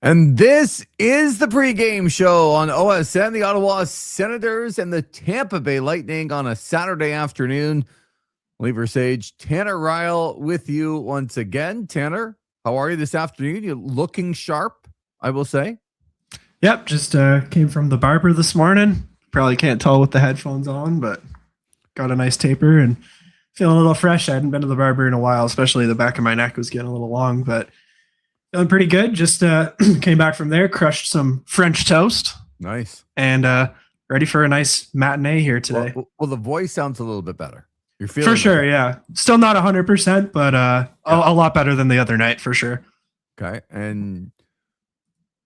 And this is the pregame show on OSN, the Ottawa Senators and the Tampa Bay Lightning on a Saturday afternoon. Lever Sage, Tanner Ryle with you once again. Tanner, how are you this afternoon? You're looking sharp, I will say. Yep, just came from the barber this morning. Probably can't tell with the headphones on, but got a nice taper and feeling a little fresh. I hadn't been to the barber in a while, especially the back of my neck was getting a little long, but feeling pretty good. Just came back from there, crushed some French toast. Nice. And ready for a nice matinee here today. Well, the voice sounds a little bit better. You're feeling for sure, yeah. Still not 100%, but a lot better than the other night for sure. Okay. And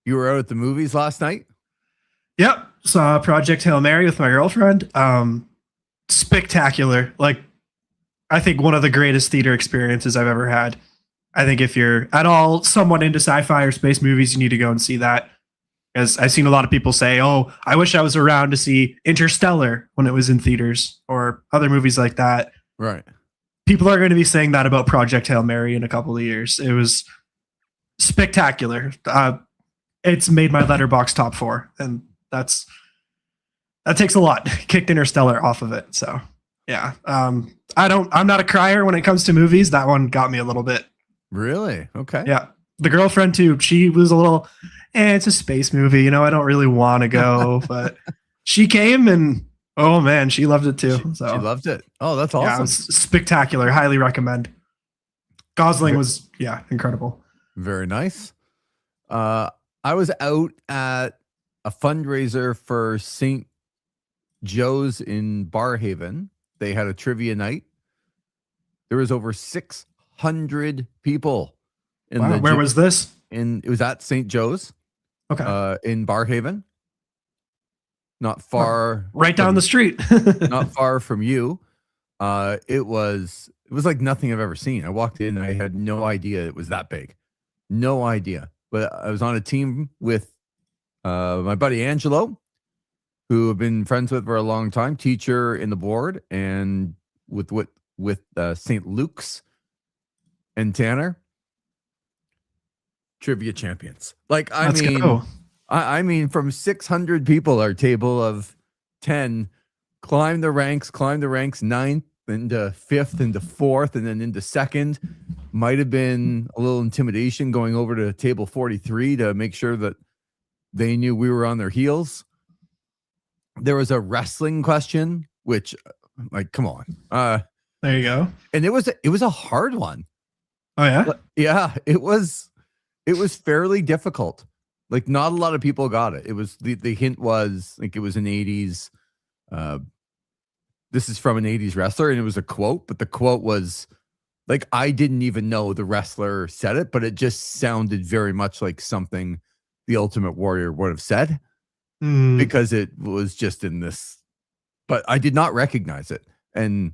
you were out at the movies last night? Yep. Saw Project Hail Mary with my girlfriend. Spectacular. Like, I think one of the greatest theater experiences I've ever had. I think if you're at all somewhat into sci-fi or space movies, you need to go and see that. Because I've seen a lot of people say, oh, I wish I was around to see Interstellar when it was in theaters or other movies like that. Right. People are going to be saying that about Project Hail Mary in a couple of years. It was spectacular. It's made my Letterboxd top 4, and that takes a lot. Kicked Interstellar off of it. So yeah. I'm not a crier when it comes to movies. That one got me a little bit. Really? Okay. Yeah. The girlfriend too, she was a little, it's a space movie, I don't really want to go, but she came and oh man, she loved it too. She loved it. Oh, that's awesome. Yeah, it was spectacular. Highly recommend. Gosling was incredible. Very nice. I was out at a fundraiser for St. Joe's in Barrhaven. They had a trivia night. There was over 600 people. Where was this? It was at St. Joe's. Okay. In Barrhaven. Not far. Right down the street. Not far from you. It was like nothing I've ever seen. I walked in and I had no idea it was that big. No idea. But I was on a team with my buddy Angelo, who I've been friends with for a long time, teacher in the board, and with St. Luke's and Tanner, trivia champions. Like, I mean, from 600 people, our table of 10 climbed the ranks, ninth into fifth into fourth, and then into second. Might have been a little intimidation going over to table 43 to make sure that they knew we were on their heels. There was a wrestling question, which, like, come on. There you go. And it was a hard one. Oh yeah? Yeah, it was fairly difficult. Like, not a lot of people got it. It was the hint was like it was an 80s. This is from an 80s wrestler, and it was a quote, but the quote was like, I didn't even know the wrestler said it, but it just sounded very much like something the Ultimate Warrior would have said because it was just in this. But I did not recognize it, and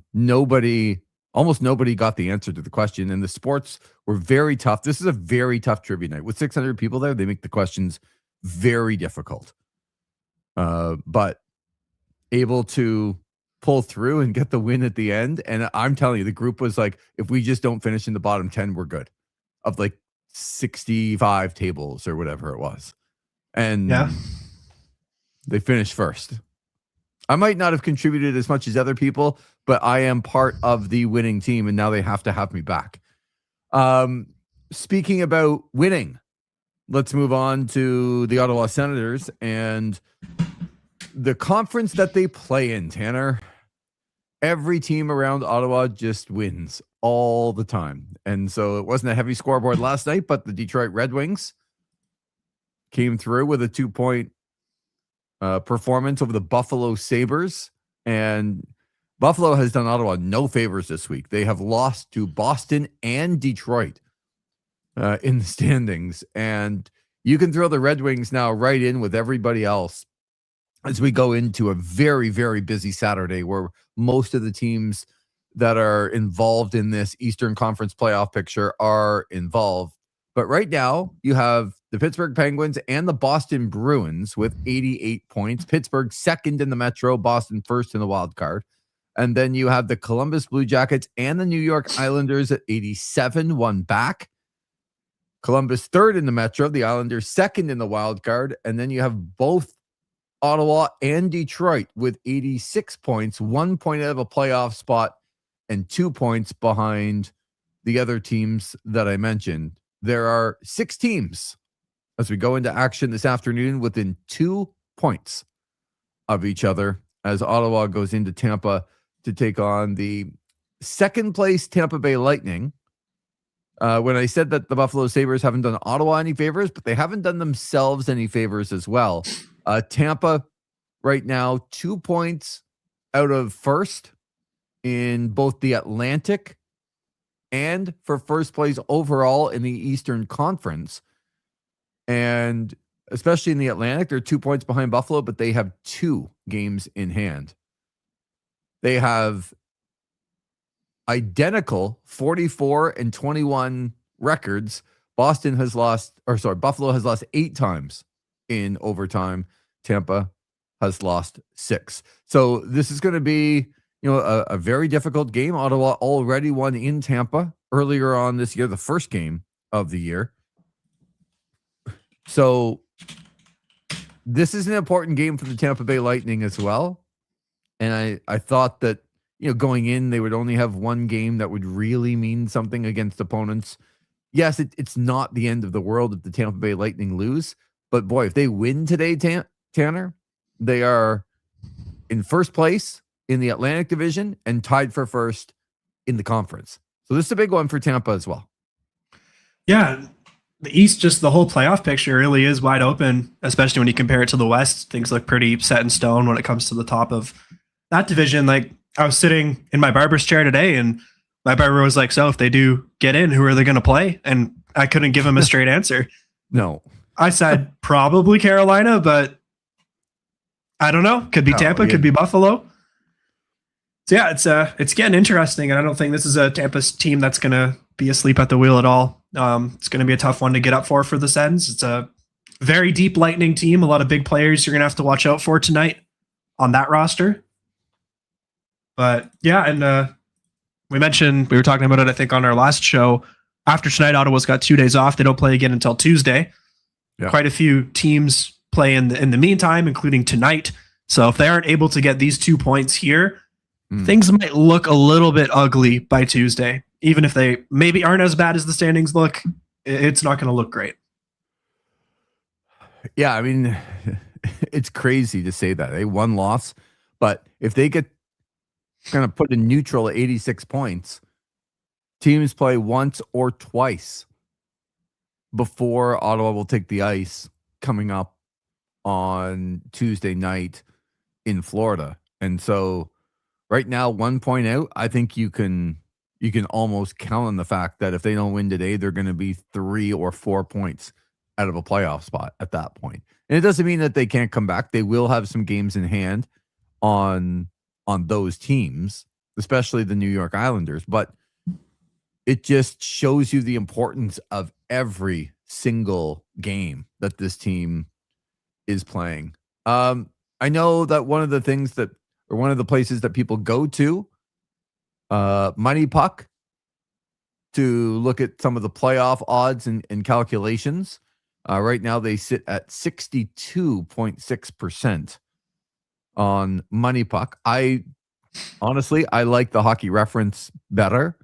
almost nobody got the answer to the question, and the sports were very tough. This is a very tough trivia night. With 600 people there, they make the questions very difficult. But able to pull through and get the win at the end. And I'm telling you, the group was like, if we just don't finish in the bottom 10, we're good. Of like 65 tables or whatever it was. And they finished first. I might not have contributed as much as other people, but I am part of the winning team, and now they have to have me back. Speaking about winning, let's move on to the Ottawa Senators and the conference that they play in, Tanner. Every team around Ottawa just wins all the time. And so it wasn't a heavy scoreboard last night, but the Detroit Red Wings came through with a 2-point performance over the Buffalo Sabres, and Buffalo has done Ottawa no favors this week. They have lost to Boston and Detroit in the standings, and you can throw the Red Wings now right in with everybody else as we go into a very, very busy Saturday where most of the teams that are involved in this Eastern Conference playoff picture are involved. But right now, you have the Pittsburgh Penguins and the Boston Bruins with 88 points. Pittsburgh second in the Metro, Boston first in the wild card. And then you have the Columbus Blue Jackets and the New York Islanders at 87, one back. Columbus third in the Metro, the Islanders second in the wild card, and then you have both Ottawa and Detroit with 86 points, 1 point out of a playoff spot, and 2 points behind the other teams that I mentioned. There are 6 teams as we go into action this afternoon within 2 points of each other as Ottawa goes into Tampa to take on the second place Tampa Bay Lightning. When I said that the Buffalo Sabres haven't done Ottawa any favors, but they haven't done themselves any favors as well. Tampa right now 2 points out of first in both the Atlantic and for first place overall in the Eastern Conference. And especially in the Atlantic, they're 2 points behind Buffalo, but they have 2 games in hand. They have identical 44 and 21 records. Buffalo has lost 8 times in overtime. Tampa has lost 6. So this is going to be, a very difficult game. Ottawa already won in Tampa earlier on this year, the first game of the year. So this is an important game for the Tampa Bay Lightning as well. And I thought that, going in, they would only have one game that would really mean something against opponents. Yes, it's not the end of the world if the Tampa Bay Lightning lose. But boy, if they win today, Tanner, they are in first place in the Atlantic Division and tied for first in the conference. So this is a big one for Tampa as well. Yeah, the East, just the whole playoff picture really is wide open, especially when you compare it to the West. Things look pretty set in stone when it comes to the top of that division. Like, I was sitting in my barber's chair today and my barber was like, so if they do get in, who are they going to play? And I couldn't give him a straight answer. No. I said probably Carolina, but I don't know. Could be Tampa, could be Buffalo. So yeah, it's getting interesting, and I don't think this is a Tampa's team that's going to be asleep at the wheel at all. It's going to be a tough one to get up for the Sens. It's a very deep Lightning team. A lot of big players you're going to have to watch out for tonight on that roster. But yeah, and we were talking about it, I think, on our last show. After tonight, Ottawa's got 2 days off. They don't play again until Tuesday. Yeah. Quite a few teams play in the meantime, including tonight. So if they aren't able to get these 2 points here, things might look a little bit ugly by Tuesday. Even if they maybe aren't as bad as the standings look, it's not going to look great. Yeah, I mean, it's crazy to say that. 1 loss. But if they get kind of put in neutral at 86 points, teams play once or twice before Ottawa will take the ice coming up on Tuesday night in Florida. And so right now, 1 point out, I think you can almost count on the fact that if they don't win today, they're going to be 3 or 4 points out of a playoff spot at that point. And it doesn't mean that they can't come back. They will have some games in hand on those teams, especially the New York Islanders. But it just shows you the importance of every single game that this team is playing. I know that one of the places that people go to, Money Puck, to look at some of the playoff odds and calculations. Right now they sit at 62.6% on Money Puck. I like the Hockey Reference better,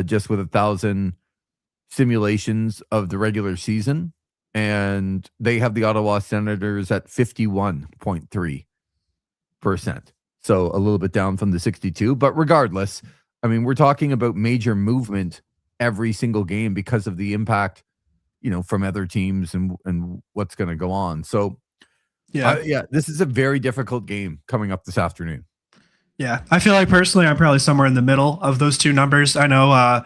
just with 1,000 simulations of the regular season. And they have the Ottawa Senators at 51.3%. So a little bit down from the 62. But regardless, I mean, we're talking about major movement every single game because of the impact, from other teams and what's going to go on. So, this is a very difficult game coming up this afternoon. Yeah, I feel like personally, I'm probably somewhere in the middle of those two numbers. I know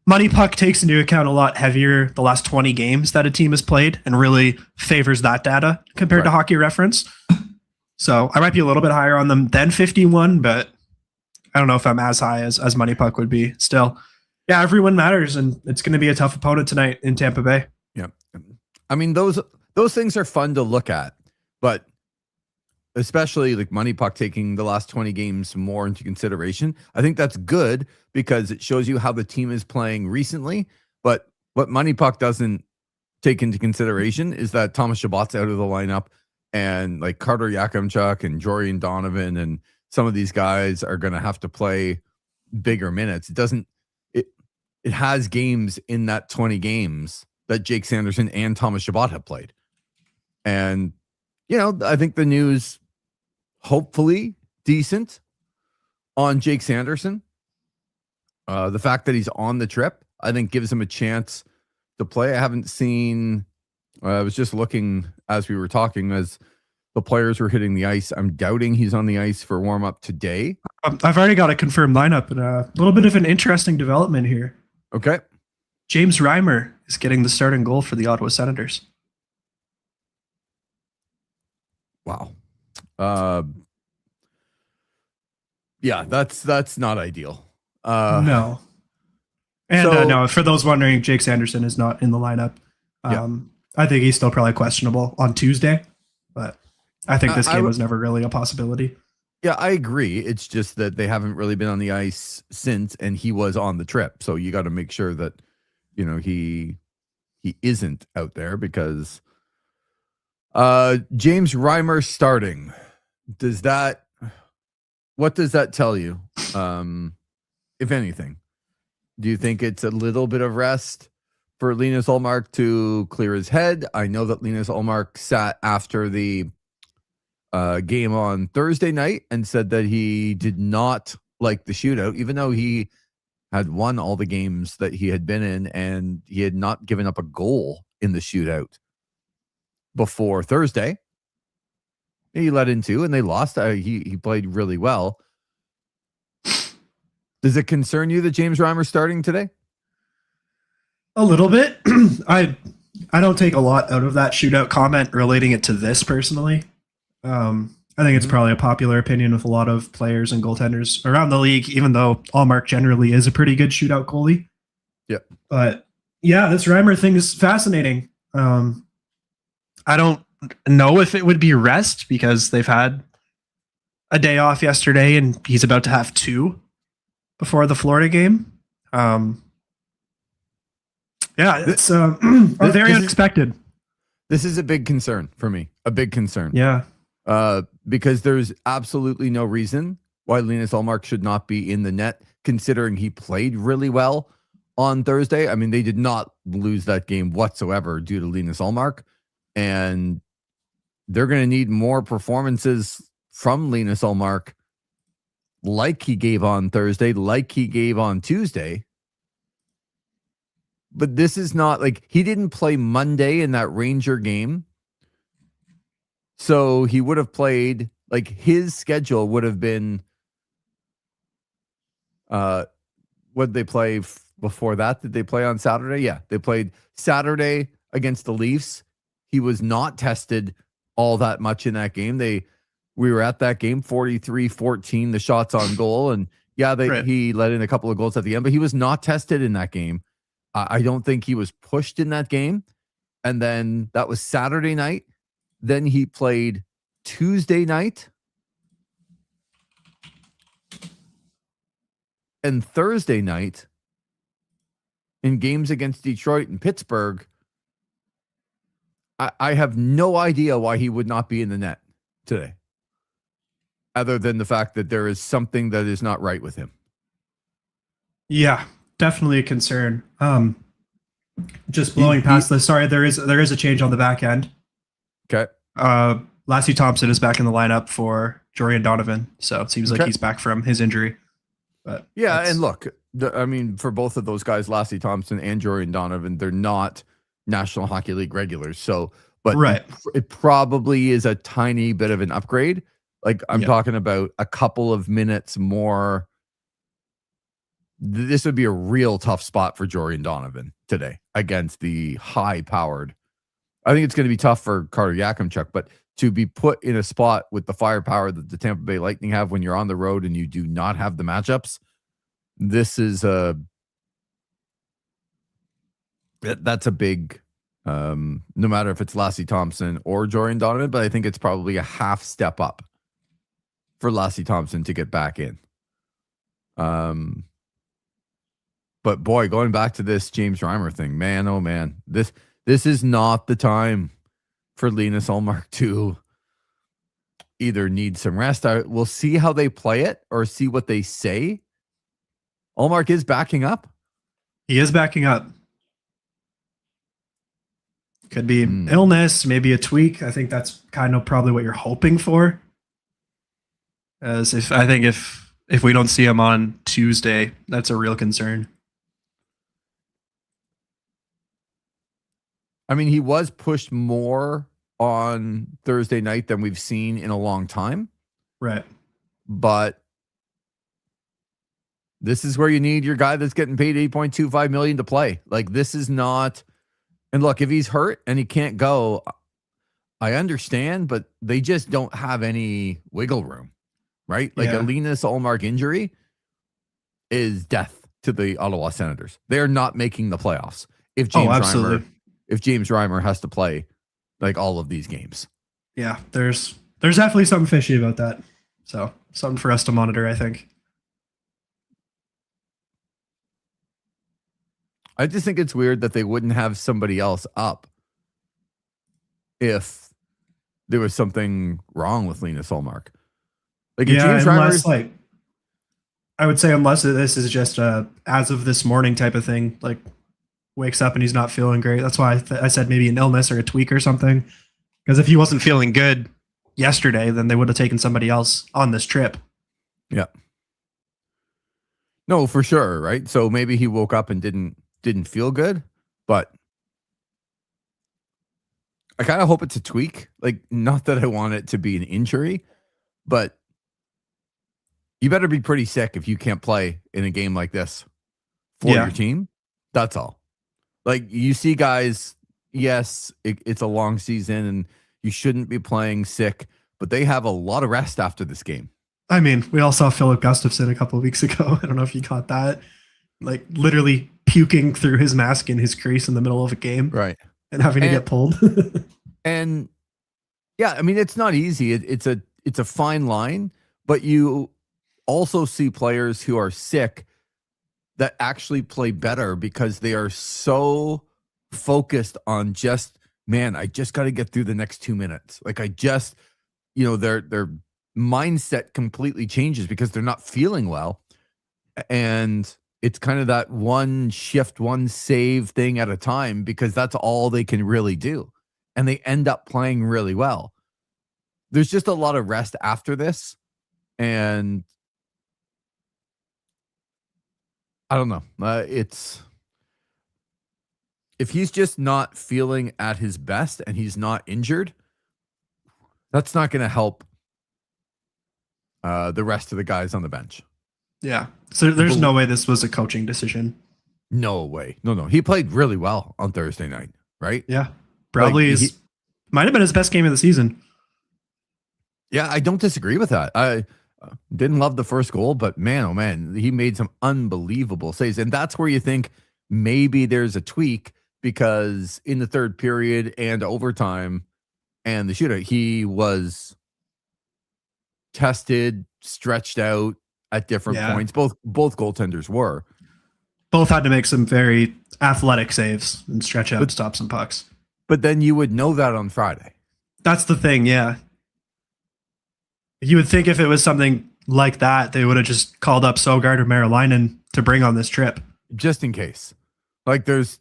Money Puck takes into account a lot heavier the last 20 games that a team has played and really favors that data compared to Hockey Reference. So I might be a little bit higher on them than 51, but I don't know if I'm as high as Money Puck would be still. Yeah, everyone matters, and it's going to be a tough opponent tonight in Tampa Bay. Yeah. I mean, those things are fun to look at, but especially like Money Puck taking the last 20 games more into consideration. I think that's good because it shows you how the team is playing recently. But what Money Puck doesn't take into consideration is that Thomas Chabot's out of the lineup, and like Carter Yakimchuk and Jorian Donovan and some of these guys are going to have to play bigger minutes. It has games in that 20 games that Jake Sanderson and Thomas Chabot have played. And, I think the news, hopefully decent on Jake Sanderson. The fact that he's on the trip, I think gives him a chance to play. I haven't seen, I was just looking as we were talking, as the players were hitting the ice. I'm doubting he's on the ice for warm-up today. I've already got a confirmed lineup, and a little bit of an interesting development here. Okay. James Reimer is getting the starting goal for the Ottawa Senators. Wow. Yeah, that's not ideal. No. And no, for those wondering, Jake Sanderson is not in the lineup. I think he's still probably questionable on Tuesday, but I think this game was never really a possibility. Yeah, I agree. It's just that they haven't really been on the ice since, and he was on the trip. So you got to make sure that, he isn't out there, because James Reimer starting. What does that tell you? If anything, do you think it's a little bit of rest for Linus Ullmark to clear his head? I know that Linus Ullmark sat after the game on Thursday night and said that he did not like the shootout, even though he had won all the games that he had been in, and he had not given up a goal in the shootout before Thursday. He let in 2 and they lost. He played really well. Does it concern you that James Reimer's starting today? A little bit. I don't take a lot out of that shootout comment relating it to this personally. I think it's probably a popular opinion with a lot of players and goaltenders around the league, even though Ullmark generally is a pretty good shootout goalie. Yeah. But yeah, this Reimer thing is fascinating. I don't know if it would be rest, because they've had a day off yesterday and he's about to have 2 before the Florida game. Yeah, it's very unexpected. This is a big concern for me. A big concern. Yeah. Because there's absolutely no reason why Linus Ullmark should not be in the net, considering he played really well on Thursday. I mean, they did not lose that game whatsoever due to Linus Ullmark, and they're going to need more performances from Linus Ullmark, like he gave on Thursday, like he gave on Tuesday. But this is not like he didn't play Monday in that Ranger game. So he would have played, like, his schedule would have been, what did they play before that? Did they play on Saturday? Yeah, they played Saturday against the Leafs. He was not tested all that much in that game. We were at that game, 43-14, the shots on goal. And yeah, he let in a couple of goals at the end, but he was not tested in that game. I don't think he was pushed in that game. And then that was Saturday night. Then he played Tuesday night and Thursday night in games against Detroit and Pittsburgh. I have no idea why he would not be in the net today, other than the fact that there is something that is not right with him. Yeah, definitely a concern. Just blowing past this. Sorry, there is a change on the back end. Okay. Lassie Thompson is back in the lineup for Jorian Donovan, so it seems like he's back from his injury. But yeah, and look, I mean, for both of those guys, Lassie Thompson and Jorian Donovan, they're not National Hockey League regulars. So, but it probably is a tiny bit of an upgrade. Like, I'm talking about a couple of minutes more. This would be a real tough spot for Jorian Donovan today against the high-powered. I think it's going to be tough for Carter Yakimchuk, but to be put in a spot with the firepower that the Tampa Bay Lightning have when you're on the road and you do not have the matchups, this is that's a big, no matter if it's Lassie Thompson or Jorian Donovan, but I think it's probably a half step up for Lassie Thompson to get back in. But boy, going back to this James Reimer thing, man, oh man, this This is not the time for Linus Ullmark to either need some rest. We'll see how they play it or see what they say. Ullmark is backing up. He is backing up. Could be illness, maybe a tweak. I think that's kind of probably what you're hoping for. As if we don't see him on Tuesday, that's a real concern. I mean, he was pushed more on Thursday night than we've seen in a long time. Right. But this is where you need your guy that's getting paid $8.25 million to play. Like, this is not. And look, if he's hurt and he can't go, I understand, but they just don't have any wiggle room, right? Like a Linus Ullmark injury is death to the Ottawa Senators. They're not making the playoffs if James Reimer has to play like all of these games. Yeah, there's definitely something fishy about that. So something for us to monitor, I think. I just think it's weird that they wouldn't have somebody else up if there was something wrong with Linus Ullmark. Like, James Reimer, I would say unless this is just a as of this morning type of thing, like wakes up and he's not feeling great. That's why I said maybe an illness or a tweak or something. Because if he wasn't feeling good yesterday, then they would have taken somebody else on this trip. Yeah. No, for sure, right? So maybe he woke up and didn't feel good, but I kind of hope it's a tweak. Like, not that I want it to be an injury, but you better be pretty sick if you can't play in a game like this for your team. That's all. Like, you see guys, yes, it's a long season and you shouldn't be playing sick, but they have a lot of rest after this game. I mean, we all saw Philip Gustafson a couple of weeks ago. I don't know if you caught that. Like, literally puking through his mask in his crease in the middle of a game. Right. And having to get pulled. And yeah, I mean, it's not easy. It's a fine line, but you also see players who are sick that actually play better because they are so focused on just, man, I just got to get through the next 2 minutes. Like, their mindset completely changes because they're not feeling well. And it's kind of that one shift, one save thing at a time because that's all they can really do. And they end up playing really well. There's just a lot of rest after this. And I don't know. If he's just not feeling at his best and he's not injured, that's not going to help the rest of the guys on the bench. Yeah. So there's no way this was a coaching decision. No way. No. He played really well on Thursday night, right? Yeah. Probably might have been his best game of the season. Yeah, I don't disagree with that. I didn't love the first goal, but man, oh man, he made some unbelievable saves. And that's where you think maybe there's a tweak because in the third period and overtime and the shootout, he was tested, stretched out at different points. Both goaltenders were. Both had to make some very athletic saves and stretch out, stop some pucks. But then you would know that on Friday. That's the thing, yeah. You would think if it was something like that, they would have just called up Sogard or Marilainen to bring on this trip. Just in case. Like, there's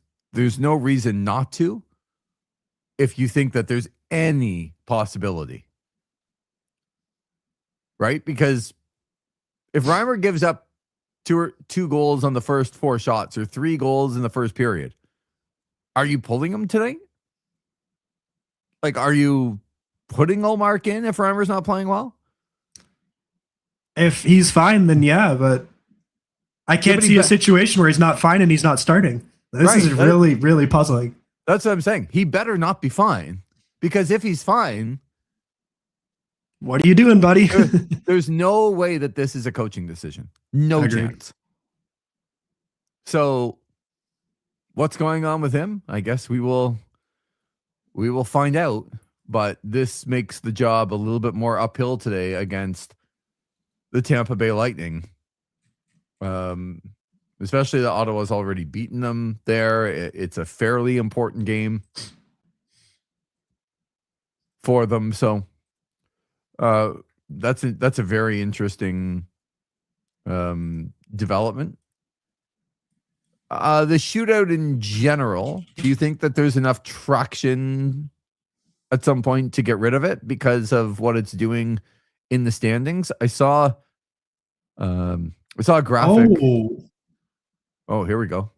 no reason not to if you think that there's any possibility. Right? Because if Reimer gives up two goals on the first 4 shots or 3 goals in the first period, are you pulling him today? Like, are you putting Ullmark in if Reimer's not playing well? If he's fine, then yeah, but I can't see a situation where he's not fine and he's not starting. This is really, really puzzling. That's what I'm saying. He better not be fine, because if he's fine, what are you doing, buddy? There's no way that this is a coaching decision. No chance. So what's going on with him? I guess we will find out, but this makes the job a little bit more uphill today against the Tampa Bay Lightning. especially that Ottawa's already beaten them there. It's a fairly important game for them. So that's a very interesting development. The shootout in general, do you think that there's enough traction at some point to get rid of it because of what it's doing in the standings? I saw a graphic. Oh, here we go.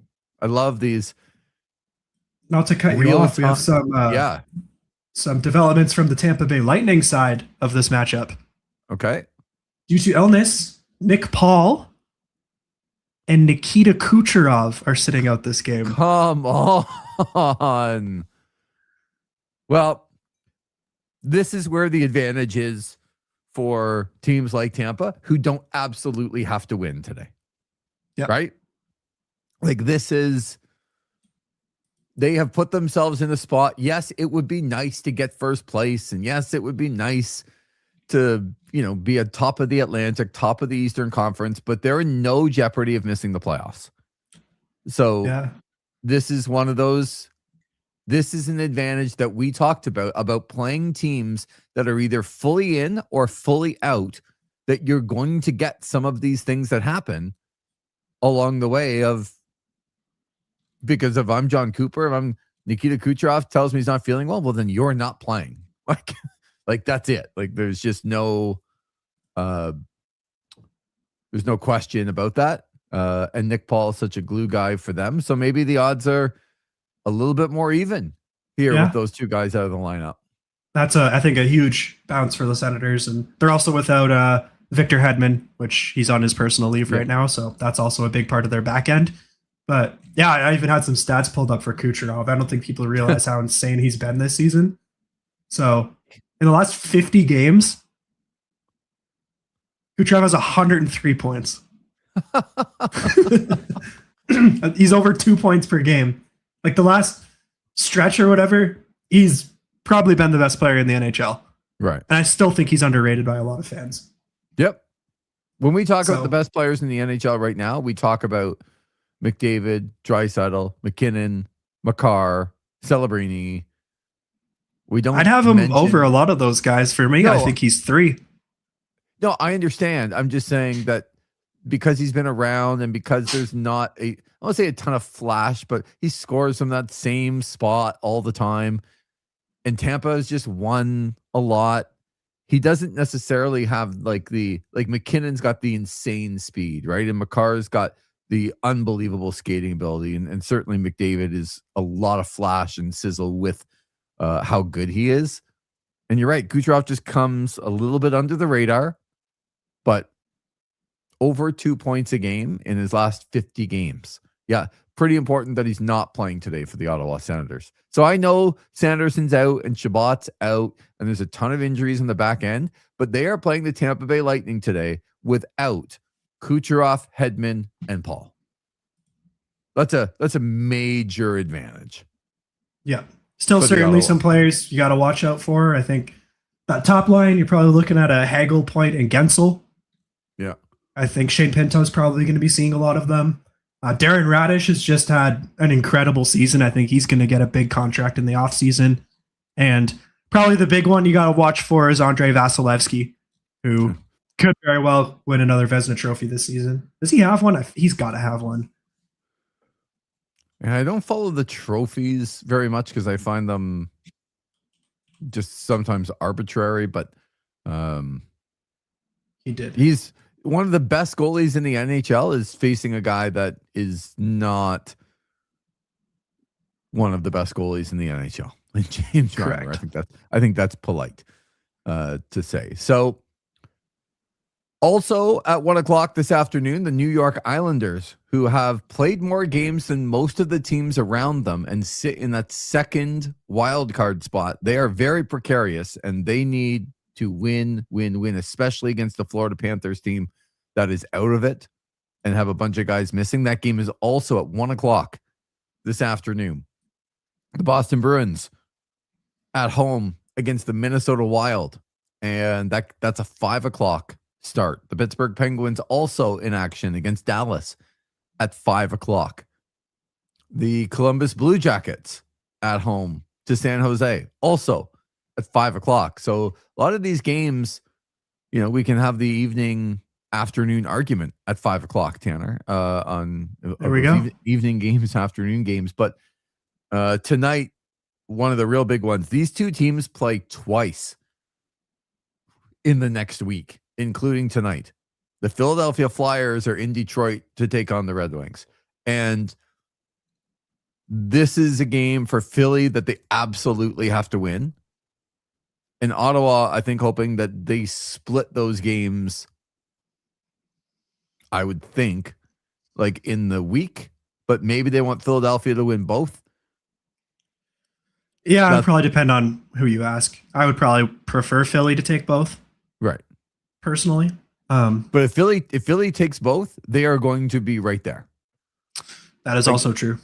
I love these. Not to cut you off, we have some developments from the Tampa Bay Lightning side of this matchup. Okay. Due to illness, Nick Paul and Nikita Kucherov are sitting out this game. Come on. Well, this is where the advantage is for teams like Tampa, who don't absolutely have to win today. Yeah. Right? Like, they have put themselves in a spot. Yes, it would be nice to get first place. And yes, it would be nice to, be at top of the Atlantic, top of the Eastern Conference, but they're in no jeopardy of missing the playoffs. So this is one of those. This is an advantage that we talked about playing teams that are either fully in or fully out, that you're going to get some of these things that happen along the way because if I'm John Cooper, if I'm Nikita Kucherov tells me he's not feeling well, then you're not playing. Like that's it. Like there's just no question about that. And Nick Paul is such a glue guy for them. So maybe the odds are a little bit more even here with those two guys out of the lineup. That's I think a huge bounce for the Senators. And they're also without Victor Hedman, which he's on his personal leave right now. So that's also a big part of their back end. But yeah, I even had some stats pulled up for Kucherov. I don't think people realize how insane he's been this season. So in the last 50 games, Kucherov has 103 points. He's over 2 points per game. Like the last stretch or whatever, he's probably been the best player in the NHL. Right. And I still think he's underrated by a lot of fans. Yep. When we talk about the best players in the NHL right now, we talk about McDavid, Draisaitl, McKinnon, Makar, Celebrini. I'd have him over a lot of those guys. For me, I think he's 3. No, I understand. I'm just saying that because he's been around and because there's not I won't say a ton of flash, but he scores from that same spot all the time. And Tampa has just won a lot. He doesn't necessarily have McKinnon's got the insane speed, right? And Makar's got the unbelievable skating ability. And certainly McDavid is a lot of flash and sizzle with how good he is. And you're right. Kucherov just comes a little bit under the radar, but over 2 points a game in his last 50 games. Yeah, pretty important that he's not playing today for the Ottawa Senators. So I know Sanderson's out and Shabbat's out, and there's a ton of injuries in the back end, but they are playing the Tampa Bay Lightning today without Kucherov, Hedman, and Paul. That's a major advantage. Yeah. Still certainly some players you got to watch out for. I think that top line, you're probably looking at a Hagel, Point, and Gensel. Yeah. I think Shane Pinto's probably going to be seeing a lot of them. Darren Radish has just had an incredible season. I think he's going to get a big contract in the offseason. And probably the big one you got to watch for is Andrei Vasilevsky, who could very well win another Vezina trophy this season. Does he have one? He's got to have one. And I don't follow the trophies very much because I find them just sometimes arbitrary, but he did. He's one of the best goalies in the NHL is facing a guy that is not one of the best goalies in the NHL. James Reimer. I think that's polite to say. So also at 1:00 this afternoon, the New York Islanders, who have played more games than most of the teams around them and sit in that second wild card spot. They are very precarious and they need to win, especially against the Florida Panthers team that is out of it and have a bunch of guys missing. That game is also at 1:00 this afternoon. The Boston Bruins at home against the Minnesota Wild, and that's a 5:00 start. The Pittsburgh Penguins also in action against Dallas at 5:00. The Columbus Blue Jackets at home to San Jose, also at 5:00. So a lot of these games, we can have the afternoon argument at 5:00, Tanner, on There we go. Evening games, afternoon games. But tonight, one of the real big ones. These two teams play twice in the next week, including tonight. The Philadelphia Flyers are in Detroit to take on the Red Wings. And this is a game for Philly that they absolutely have to win. And Ottawa, I think, hoping that they split those games, I would think, like in the week. But maybe they want Philadelphia to win both. Yeah, it would probably depend on who you ask. I would probably prefer Philly to take both. Right. Personally. But if Philly takes both, they are going to be right there. That is also true.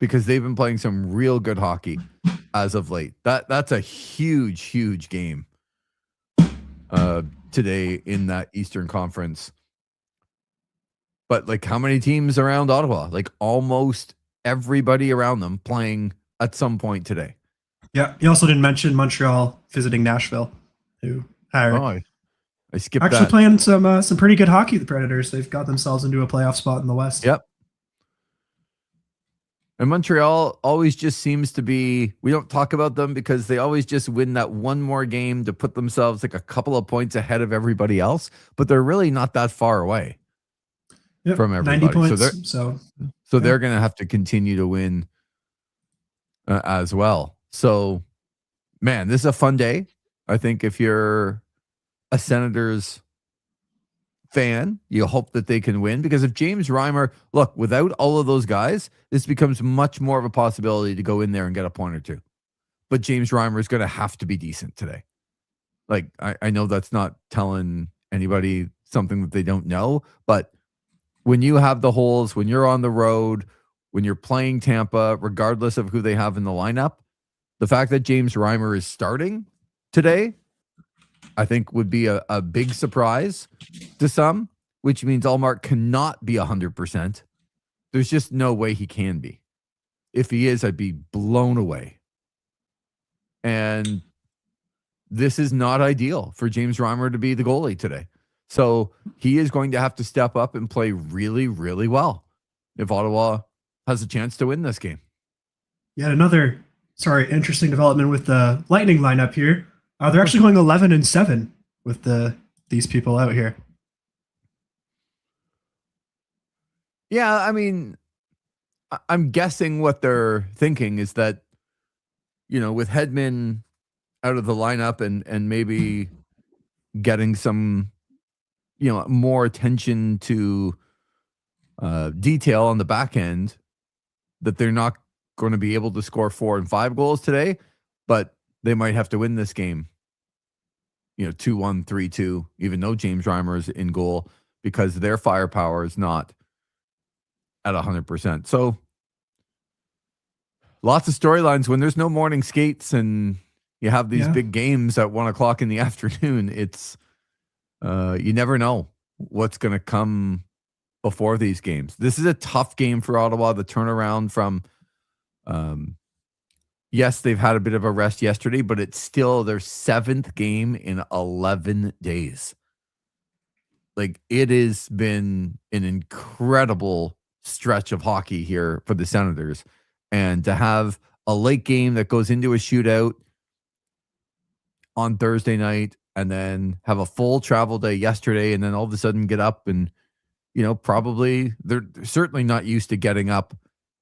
Because they've been playing some real good hockey as of late. That's a huge, huge game today in that Eastern Conference. But like, how many teams around Ottawa? Like almost everybody around them playing at some point today. Yeah. You also didn't mention Montreal visiting Nashville, who are I skipped actually that. Playing some pretty good hockey. The Predators, they've got themselves into a playoff spot in the West. Yep. And Montreal always just seems to be, we don't talk about them because they always just win that one more game to put themselves like a couple of points ahead of everybody else, but they're really not that far away from everybody. 90 points. So they're going to have to continue to win as well. So, man, this is a fun day. I think if you're a Senators fan, you hope that they can win, because if James Reimer, look, without all of those guys, this becomes much more of a possibility to go in there and get a point or two. But James Reimer is going to have to be decent today. Like, I know that's not telling anybody something that they don't know, but when you have the holes, when you're on the road, when you're playing Tampa, regardless of who they have in the lineup, the fact that James Reimer is starting today, I think would be a big surprise to some, which means Allmark cannot be 100%. There's just no way he can be. If he is, I'd be blown away. And this is not ideal for James Reimer to be the goalie today. So he is going to have to step up and play really, really well if Ottawa has a chance to win this game. Yet another, interesting development with the Lightning lineup here. They're actually going 11-7 with these people out here. Yeah, I mean, I'm guessing what they're thinking is that, with Hedman out of the lineup and maybe getting some, more attention to detail on the back end, that they're not going to be able to score 4 and 5 goals today, but they might have to win this game, 2-1, 3-2, even though James Reimer is in goal, because their firepower is not at 100%. So lots of storylines when there's no morning skates and you have these big games at 1:00 in the afternoon. It's you never know what's going to come before these games. This is a tough game for Ottawa. The turnaround from, yes, they've had a bit of a rest yesterday, but it's still their 7th game in 11 days. Like, it has been an incredible stretch of hockey here for the Senators. And to have a late game that goes into a shootout on Thursday night, and then have a full travel day yesterday, and then all of a sudden get up and, probably they're certainly not used to getting up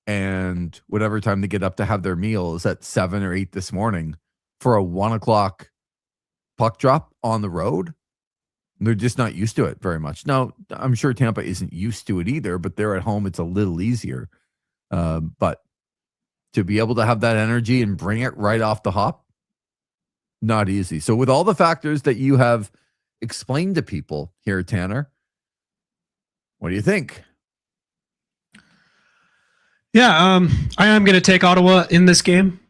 and whatever time they get up to have their meal is at 7 or 8 this morning for a 1:00 puck drop on the road. They're just not used to it very much. Now, I'm sure Tampa isn't used to it either, but they're at home. It's a little easier. But to be able to have that energy and bring it right off the hop, not easy. So with all the factors that you have explained to people here, Tanner, what do you think? Yeah, I am going to take Ottawa in this game.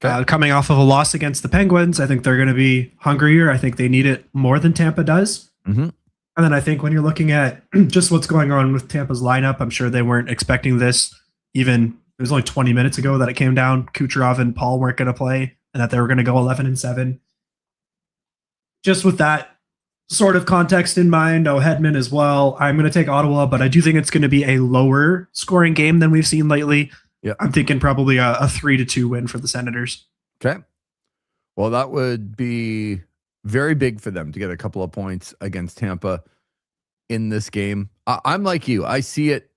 Okay. Coming off of a loss against the Penguins, I think they're going to be hungrier. I think they need it more than Tampa does. Mm-hmm. And then I think when you're looking at just what's going on with Tampa's lineup, I'm sure they weren't expecting this. Even it was only 20 minutes ago that it came down. Kucherov and Paul weren't going to play, and that they were going to go 11-7. Just with that sort of context in mind, Hedman as well. I'm going to take Ottawa, but I do think it's going to be a lower scoring game than we've seen lately. Yeah, I'm thinking probably a 3-2 win for the Senators. Okay. Well, that would be very big for them to get a couple of points against Tampa in this game. I'm like you. I see it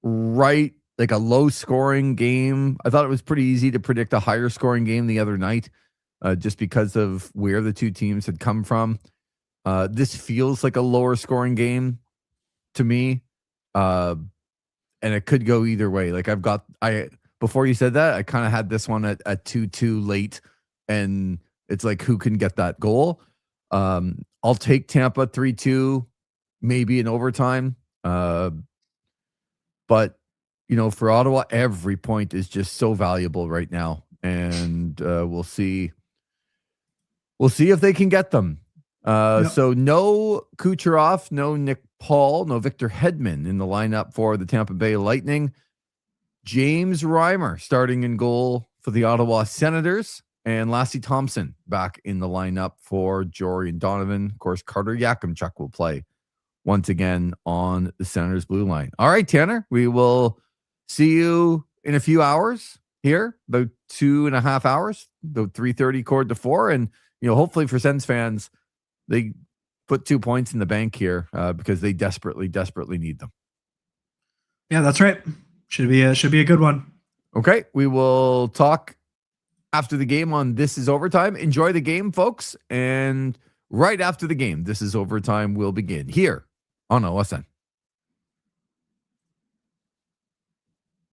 right, like a low scoring game. I thought it was pretty easy to predict a higher scoring game the other night, just because of where the two teams had come from. This feels like a lower scoring game to me. And it could go either way. Like before you said that, I kind of had this one at 2-2 late, and it's like, who can get that goal? I'll take Tampa 3-2, maybe in overtime. But for Ottawa, every point is just so valuable right now, and we'll see. We'll see if they can get them. So no Kucherov, no Nick Paul, no Victor Hedman in the lineup for the Tampa Bay Lightning. James Reimer starting in goal for the Ottawa Senators, and Lassie Thompson back in the lineup for Jory and Donovan. Of course, Carter Yakimchuk will play once again on the Senators blue line. All right, Tanner, we will see you in a few hours here, about 2.5 hours, about 3:30 cord to 4. And, hopefully for Sens fans, they put 2 points in the bank here because they desperately, desperately need them. Yeah, that's right. Should be a good one. Okay, we will talk after the game on This Is Overtime. Enjoy the game, folks. And right after the game, This Is Overtime will begin here on OSN.